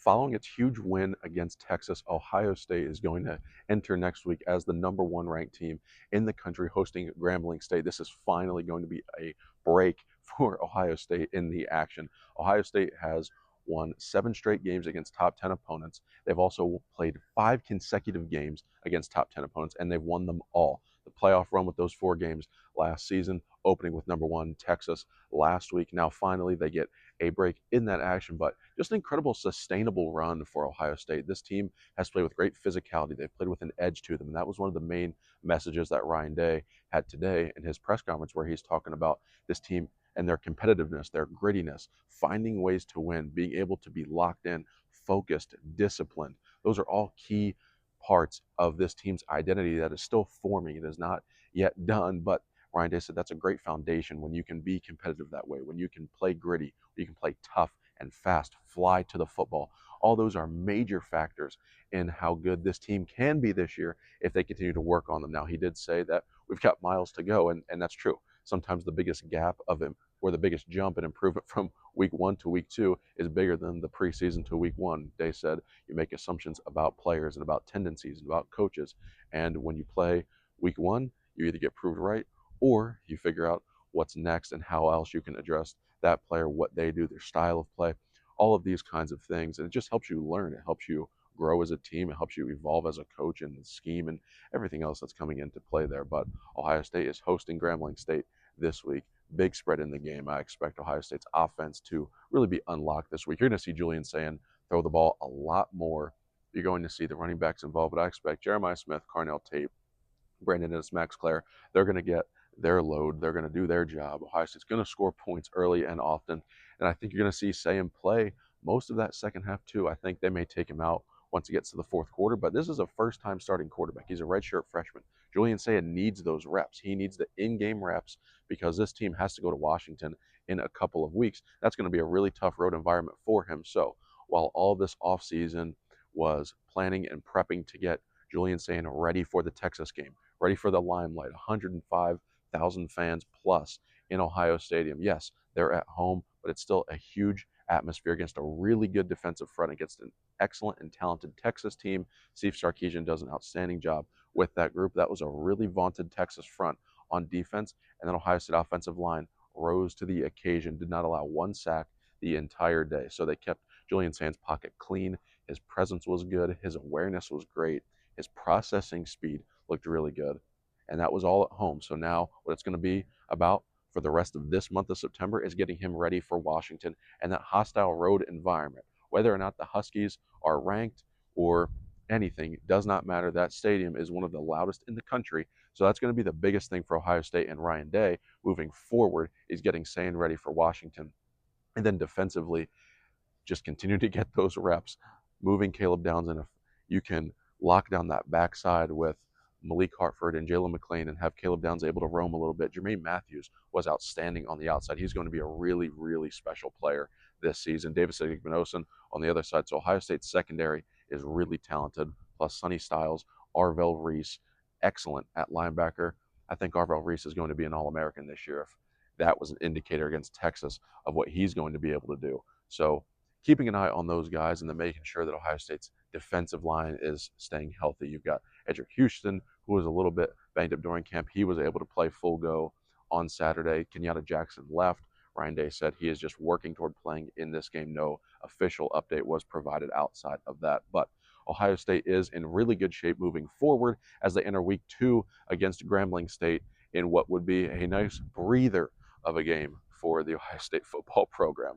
Following its huge win against Texas, Ohio State is going to enter next week as the #1 ranked team in the country, hosting Grambling State. This is finally going to be a break for Ohio State in the action. Ohio State has won 7 straight games against top 10 opponents. They've also played 5 consecutive games against top 10 opponents, and they've won them all. The playoff run with those 4 games last season, opening with #1 Texas last week. Now finally they get a break in that action, but just an incredible sustainable run for Ohio State. This team has played with great physicality. They've played with an edge to them, and that was one of the main messages that Ryan Day had today in his press conference, where he's talking about this team and their competitiveness, their grittiness, finding ways to win, being able to be locked in, focused, disciplined. Those are all key parts of this team's identity that is still forming. It is not yet done, but Ryan Day said that's a great foundation when you can be competitive that way, when you can play gritty, when you can play tough and fast, fly to the football. All those are major factors in how good this team can be this year if they continue to work on them. Now, he did say that we've got miles to go, and that's true. Sometimes the biggest gap of him or the biggest jump and improvement from week 1 to week 2 is bigger than the preseason to week 1. Day said you make assumptions about players and about tendencies and about coaches. And when you play week 1, you either get proved right or you figure out what's next and how else you can address that player, what they do, their style of play, all of these kinds of things. And it just helps you learn. It helps you grow as a team. It helps you evolve as a coach and scheme and everything else that's coming into play there. But Ohio State is hosting Grambling State this week. Big spread in the game. I expect Ohio State's offense to really be unlocked this week. You're going to see Julian Sayin throw the ball a lot more. You're going to see the running backs involved, but I expect Jeremiah Smith, Carnell Tate, Brandon Ennis, Max Clare, they're going to get their load. They're going to do their job. Ohio State's going to score points early and often. And I think you're going to see Sayin play most of that second half, too. I think they may take him out once he gets to the fourth quarter, but this is a first-time starting quarterback. He's a redshirt freshman. Julian Sayin needs those reps. He needs the in-game reps because this team has to go to Washington in a couple of weeks. That's going to be a really tough road environment for him. So while all this offseason was planning and prepping to get Julian Sayin ready for the Texas game, ready for the limelight, 105,000 fans plus in Ohio Stadium. Yes, they're at home, but it's still a huge atmosphere against a really good defensive front, against an excellent and talented Texas team. Steve Sarkisian does an outstanding job with that group. That was a really vaunted Texas front on defense, and then Ohio State offensive line rose to the occasion, did not allow one sack the entire day. So they kept Julian Sayin's pocket clean. His presence was good. His awareness was great. His processing speed looked really good. And that was all at home. So now what it's going to be about for the rest of this month of September is getting him ready for Washington and that hostile road environment. Whether or not the Huskies are ranked or anything does not matter. That stadium is one of the loudest in the country. So that's going to be the biggest thing for Ohio State and Ryan Day moving forward, is getting Sayin ready for Washington. And then defensively, just continue to get those reps, moving Caleb Downs. And if you can lock down that backside with Malik Hartford and Jalen McClain and have Caleb Downs able to roam a little bit. Jermaine Matthews was outstanding on the outside. He's going to be a really, really special player this season. Davis Igbinosun on the other side. So Ohio State's secondary is really talented. Plus Sonny Styles, Arvell Reese, excellent at linebacker. I think Arvell Reese is going to be an All-American this year, if that was an indicator against Texas of what he's going to be able to do. So keeping an eye on those guys and then making sure that Ohio State's defensive line is staying healthy. You've got Edric Houston, who was a little bit banged up during camp. He was able to play full go on Saturday. Kenyatta Jackson left. Ryan Day said he is just working toward playing in this game. No official update was provided outside of that. But Ohio State is in really good shape moving forward as they enter week 2 against Grambling State in what would be a nice breather of a game for the Ohio State football program.